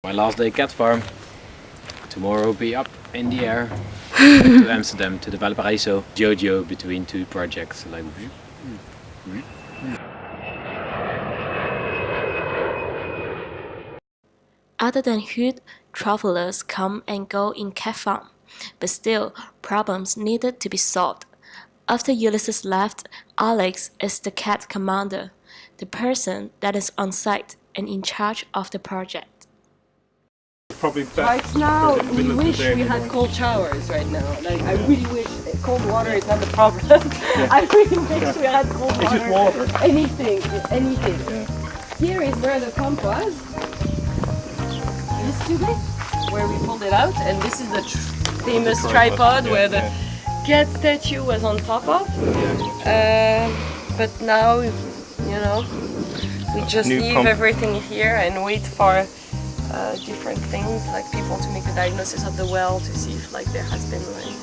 My last day cat farm. Tomorrow be up in the air to Amsterdam to the Valparaiso Jojo between two projects. Like. Other than Huud, travelers come and go in cat farm, but still problems needed to be solved. After Ulysses left, Alex is the cat commander, the person that is on site and in charge of the project. Probably right now, we wish we had cold showers right now. Like, I really wish cold water is not the problem. Yeah. I really wish we had cold water. It's just water. Anything, anything. Yeah. Here is where the pump was. Yesterday, where we pulled it out, and this is the famous tripod where the cat statue was on top of. But now, you know, we just leave everything here and wait for different things, like people to make the diagnosis of the well to see if like there has been like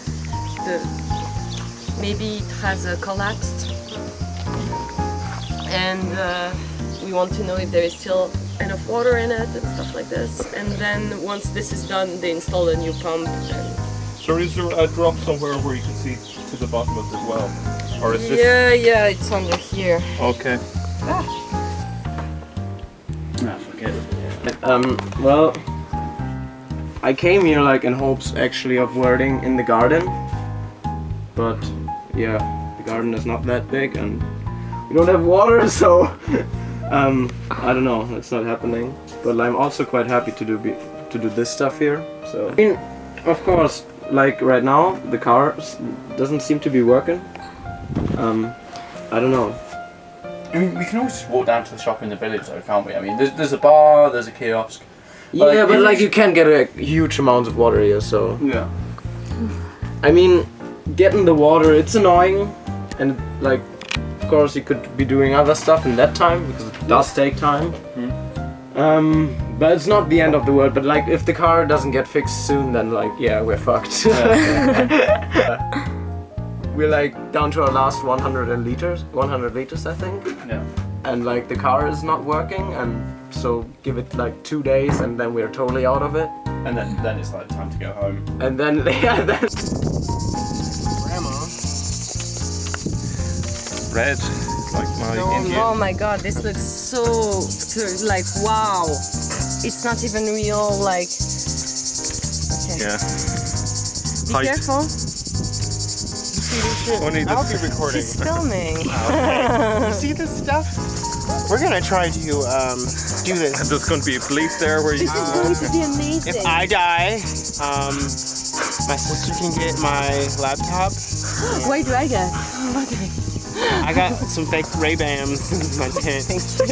maybe it has collapsed, and we want to know if there is still enough water in it and stuff like this. And then once this is done, they install a new pump. So is there a drop somewhere where you can see to the bottom of the well, or is this? Yeah, it's under here. Okay. Well, I came here like in hopes actually of working in the garden, but yeah, the garden is not that big and we don't have water, so I don't know, it's not happening. But I'm also quite happy to do this stuff here. So I mean, of course, like right now the car doesn't seem to be working. I don't know. I mean, we can always just walk down to the shop in the village though, can't we? I mean, there's a bar, there's a kiosk. Yeah, but like you can't get a huge amount of water here, so... Yeah. I mean, getting the water, it's annoying, and like, of course you could be doing other stuff in that time, because it does take time. But it's not the end of the world, but like, if the car doesn't get fixed soon, then like, yeah, we're fucked. We're like down to our last 100 liters, I think. Yeah. And like the car is not working, and so give it like 2 days, and then we're totally out of it. And then it's like time to go home. And then yeah, then. Grandma. Red, like my Indian. Oh my god, this looks so like wow. It's not even real, like. Okay. Yeah. Be careful. Only I'll this. be recording. She's filming. You see this stuff? We're gonna try to do this. And there's going to be a police there where you. This is going to be amazing. If I die, my sister can get my laptop. Why do I get? I got some fake Ray-Bans in my tent. Thank you.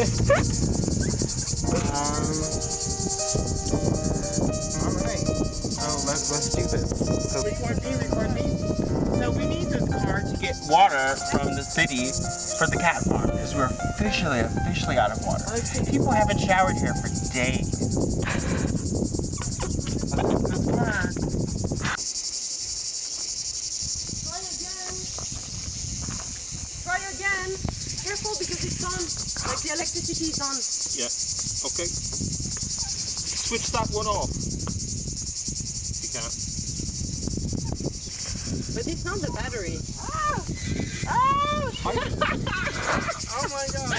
All right. So let's do this. So record me. So we need this car to get water from the city for the cat farm because we're officially out of water. People haven't showered here for days. Let's get this car. Try again. Careful because it's on. Like the electricity is on. Yeah. Okay. Switch that one off. You can. But it's not the battery. Oh my god.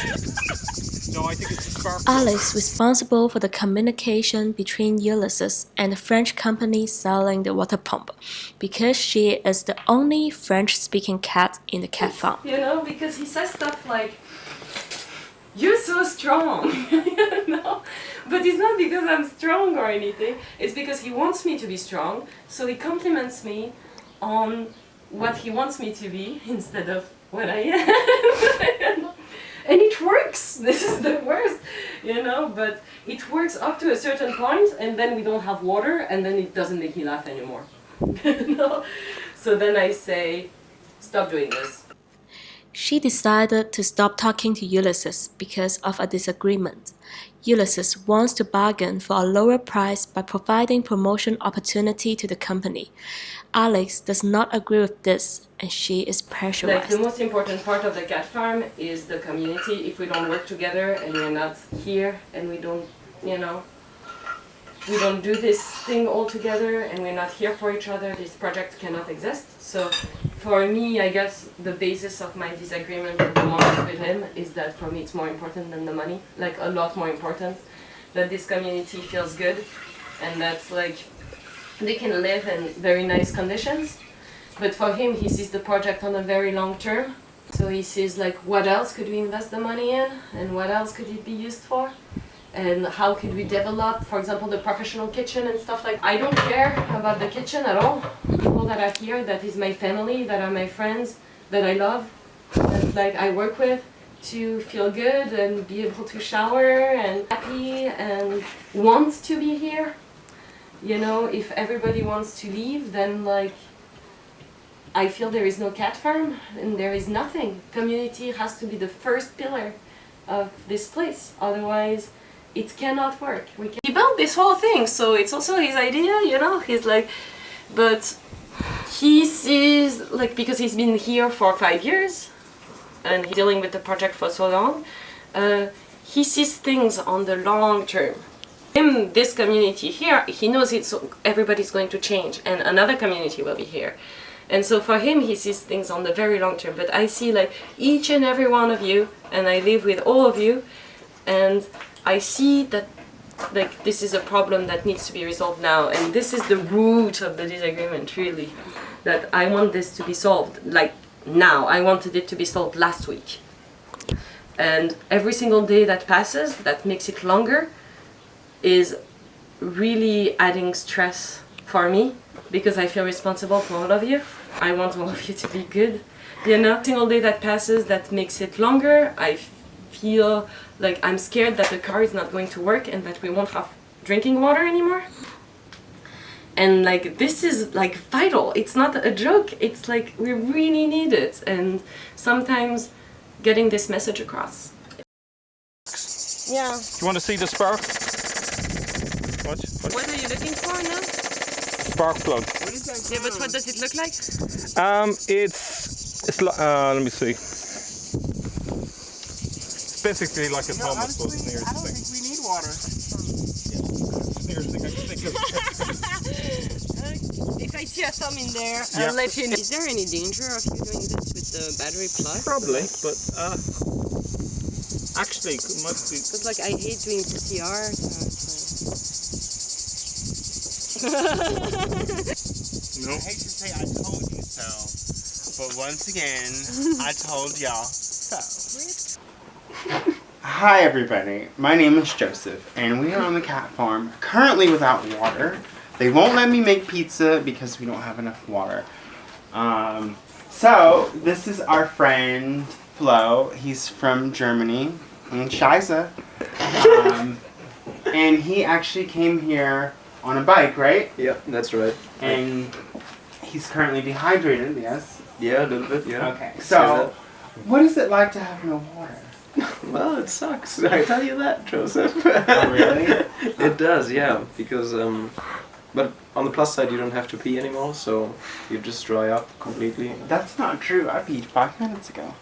No, I think it's a spark. Alex responsible for the communication between Ulysses and the French company selling the water pump, because she is the only French-speaking cat in the cat farm. You know, because he says stuff like, "You're so strong," you know. But it's not because I'm strong or anything. It's because he wants me to be strong, so he compliments me on what he wants me to be instead of what I am. And it works. This is the worst, you know, but it works up to a certain point, and then we don't have water, and then it doesn't make me laugh anymore. No? So then I say, stop doing this. She decided to stop talking to Ulysses because of a disagreement. Ulysses wants to bargain for a lower price by providing promotion opportunity to the company. Alex does not agree with this, and she is pressurized. Like, the most important part of the cat farm is the community. If we don't work together and we're not here and we don't, you know, we don't do this thing all together and we're not here for each other, this project cannot exist. So for me, I guess the basis of my disagreement at the moment with him is that for me it's more important than the money, like a lot more important, that this community feels good and that's like they can live in very nice conditions. But for him, he sees the project on a very long term. So he sees like what else could we invest the money in and what else could it be used for? And how could we develop, for example, the professional kitchen and stuff like that. I don't care about the kitchen at all. People that are here, that is my family, that are my friends, that I love, that like I work with, to feel good and be able to shower and happy and want to be here. You know, if everybody wants to leave, then like I feel there is no cat farm and there is nothing. Community has to be the first pillar of this place. Otherwise, it cannot work. He built this whole thing, so it's also his idea, you know? He's like, but he sees, like, because he's been here for 5 years and he's dealing with the project for so long, he sees things on the long term. In this community here, he knows everybody's going to change and another community will be here. And so for him, he sees things on the very long term. But I see like each and every one of you, and I live with all of you, and I see that like this is a problem that needs to be resolved now. And this is the root of the disagreement, really. That I want this to be solved, like now. I wanted it to be solved last week. And every single day that passes, that makes it longer, is really adding stress for me because I feel responsible for all of you. I want all of you to be good. You know, every single day that passes that makes it longer, I feel like I'm scared that the car is not going to work and that we won't have drinking water anymore. And like this is like vital. It's not a joke. It's like we really need it. And sometimes getting this message across. Yeah. Do you want to see the spark? What are you looking for now? Spark plug. Yeah, but what does it look like? Let me see. It's basically like a thumb, I suppose. Honestly, I don't think we need water. If I see a thumb in there, Yeah. I'll let you know. Is there any danger of you doing this with the battery plug? Probably, but actually, it must be. Because like I hate doing PCR. No. I hate to say I told you so, but once again, I told y'all so. Hi everybody, my name is Joseph, and we are on the cat farm, currently without water. They won't let me make pizza because we don't have enough water. So, this is our friend Flo. He's from Germany, and Scheisse. And he actually came here on a bike, right? Yeah, that's right. And he's currently dehydrated, yes? Yeah, a little bit, yeah. Okay, so what is it like to have no water? Well, it sucks. I tell you that, Joseph. Oh, really? It does, yeah. Because, but on the plus side, you don't have to pee anymore, so you just dry up completely. That's not true. I peed 5 minutes ago.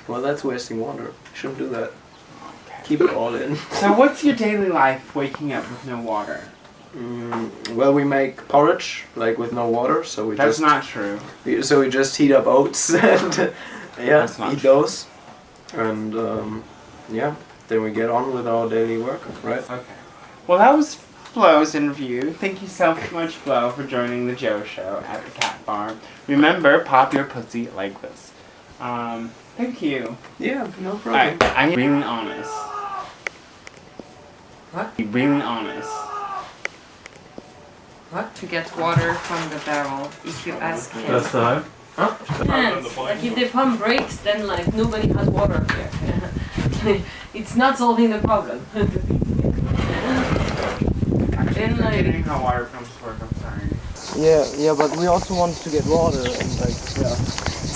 Well, that's wasting water. Shouldn't do that. Keep it all in. So what's your daily life waking up with no water? Well, we make porridge, like with no water, so we That's just... not true. So we just heat up oats and That's not eat true. those. And yeah, then we get on with our daily work, right? Okay. Well, that was Flo's interview. Thank you so much, Flo, for joining the Joe Show at the cat farm. Remember, pop your pussy like this. Thank you. Yeah, no problem. I'm really honest. What? Be really honest. What? To get water from the barrel, if you ask him. That's the time. Depends. Like if the pump breaks, then like nobody has water here. It's not solving the problem. I'm like- forgetting how water pumps work. I'm sorry. Yeah, but we also want to get water and like, yeah.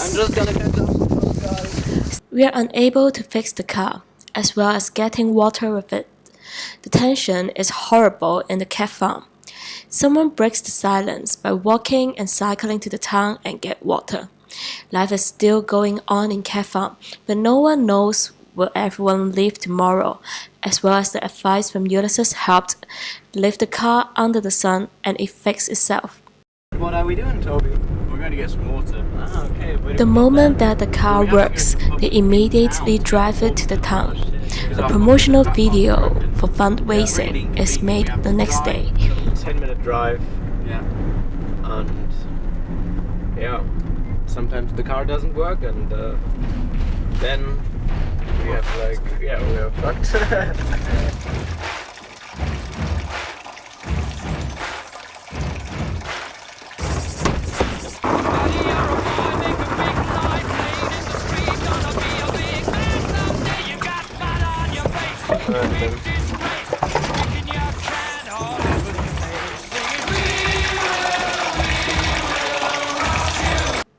I'm just gonna catch up with those guys. We are unable to fix the car, as well as getting water with it. The tension is horrible in the cat farm. Someone breaks the silence by walking and cycling to the town and get water. Life is still going on in cat farm, but no one knows will everyone leave tomorrow. as well as the advice from Ulysses helped leave the car under the sun and it fixed itself. What are we doing, Toby? We're going to get some water. Ah, okay. The moment that the car works, they immediately drive it to the town. A promotional video for fundraising is made the next day. 10-minute drive. Yeah. And yeah, sometimes the car doesn't work, and then we have like, yeah, we are fucked.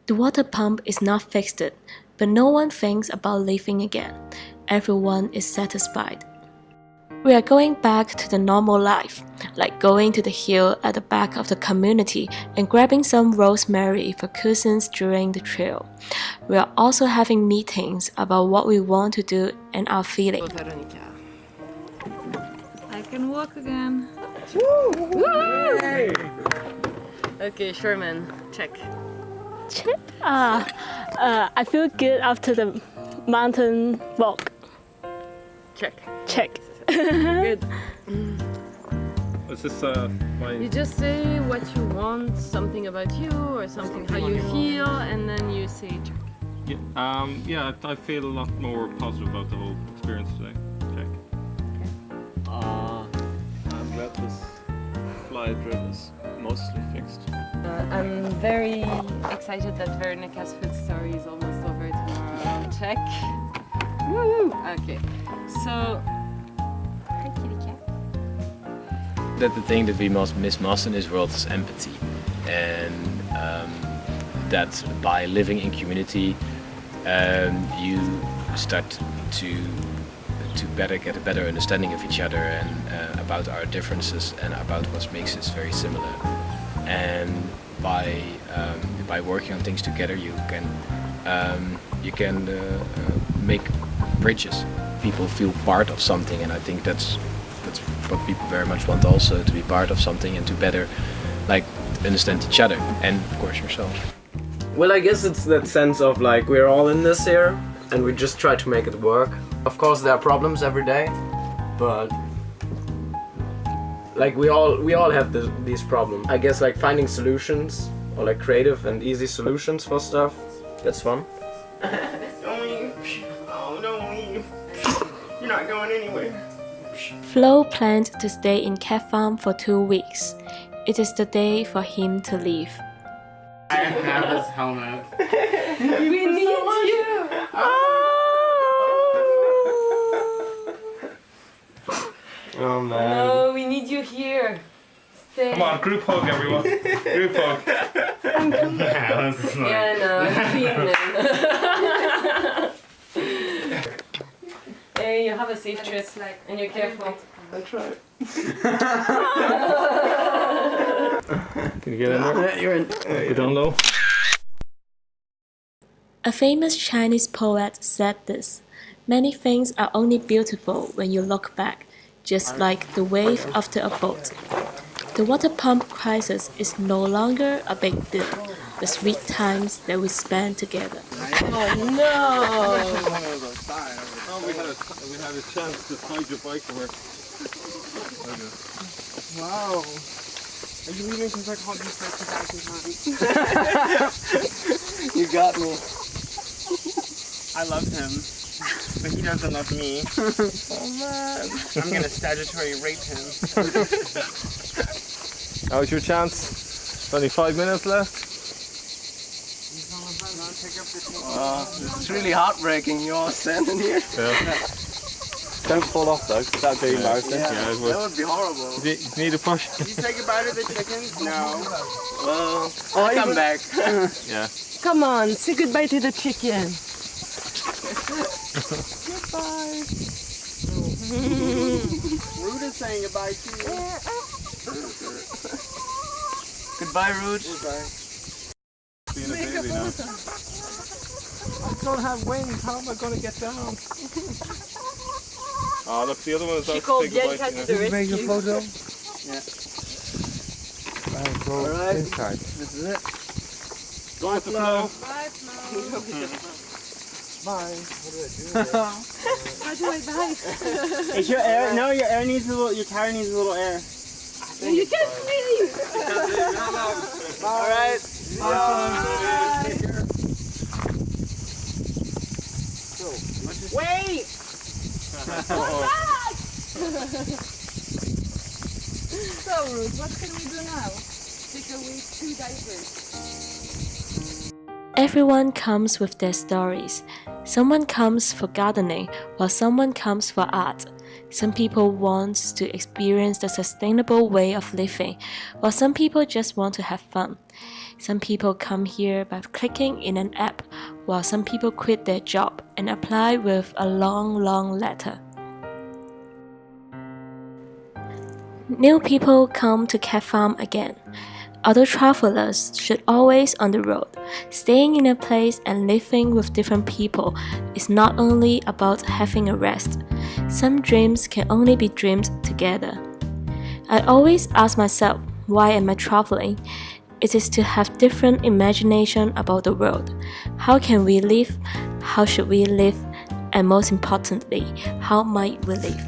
The water pump is not fixed, but no one thinks about leaving again. Everyone is satisfied. We are going back to the normal life, like going to the hill at the back of the community and grabbing some rosemary for cousins during the trail. We are also having meetings about what we want to do and our feeling. I can walk again. Okay, Sherman, check. I feel good after the mountain walk. Check. Check. Good. Is this my... You just say what you want, something about you or something how you feel, and then you say check. Yeah, I feel a lot more positive about the whole experience today. Check. I'm glad this fly drill is mostly fixed. I'm very excited that Veronica's food story is almost over tomorrow. Check. Woo! Okay. So. Hi, kitty cat. That the thing that we must miss most in this world is empathy, and that by living in community, you start to get a better understanding of each other and about our differences and about what makes us very similar. And by working on things together, you can make bridges. People feel part of something, and I think that's what people very much want also, to be part of something and to better like understand each other and of course yourself. Well, I guess it's that sense of like we're all in this here, and we just try to make it work. Of course, there are problems every day, but like we all have these problems. I guess like finding solutions or like creative and easy solutions for stuff. That's fun. Don't leave. Oh, don't leave. You're not going anywhere. Flo planned to stay in Cat Farm for 2 weeks. It is the day for him to leave. I have his helmet. We need you! Oh man. No, we need you here. Stay. Come on, group hug, everyone. Group hug. Yeah, this is like... Yeah, no, Hey, you have a safe trip and you're careful. I tried. Can you get in there? Yeah, you're in. You don't know? A famous Chinese poet said this: "Many things are only beautiful when you look back, just like the wave after a boat." The water pump crisis is no longer a big deal. The sweet times that we spend together. Oh no! We had a chance to find your bike to work. Wow. Are you leaving because I called you for 2,000 times? You got me. I love him, but he doesn't love me. Oh man. I'm gonna statutory rape him. Now's your chance. Only 5 minutes left. It's really heartbreaking. You're all standing here. Yeah. Don't fall off though, 'cause that'd be embarrassing. Yeah, it would. That would be horrible. You need a push. Did you say goodbye to the chickens? No. Well, I'll come back. Yeah. Come on, say goodbye to the chicken. Goodbye. Rude is saying goodbye to you. Goodbye, Rude. Goodbye. Being a baby now. I don't have wings. How am I gonna get down? Oh, look, the other one is out She to called say goodbye Bianca to to you. the Make a rescue. photo. Yeah. Alright, go Alright. inside. This is it. Go with the flow. Bye, Flo. Bye. How do I bye? Is your air? No, your air needs a little. Your tire needs a little air. You can breathe! All right. Wait! So rude, what can we do now? Take away 2 diapers. Everyone comes with their stories. Someone comes for gardening, while someone comes for art. Some people want to experience the sustainable way of living, while some people just want to have fun. Some people come here by clicking in an app, while some people quit their job and apply with a long letter. New people come to Cat Farm again. Other travelers should always on the road. Staying in a place and living with different people is not only about having a rest. Some dreams can only be dreamed together. I always ask myself, why am I traveling? It is to have different imagination about the world. How can we live? How should we live? And most importantly, how might we live?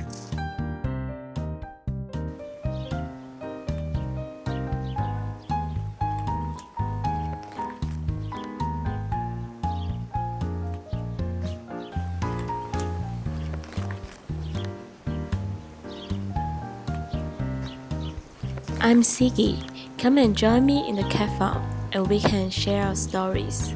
I'm Siggy. Come and join me in the cat farm and we can share our stories.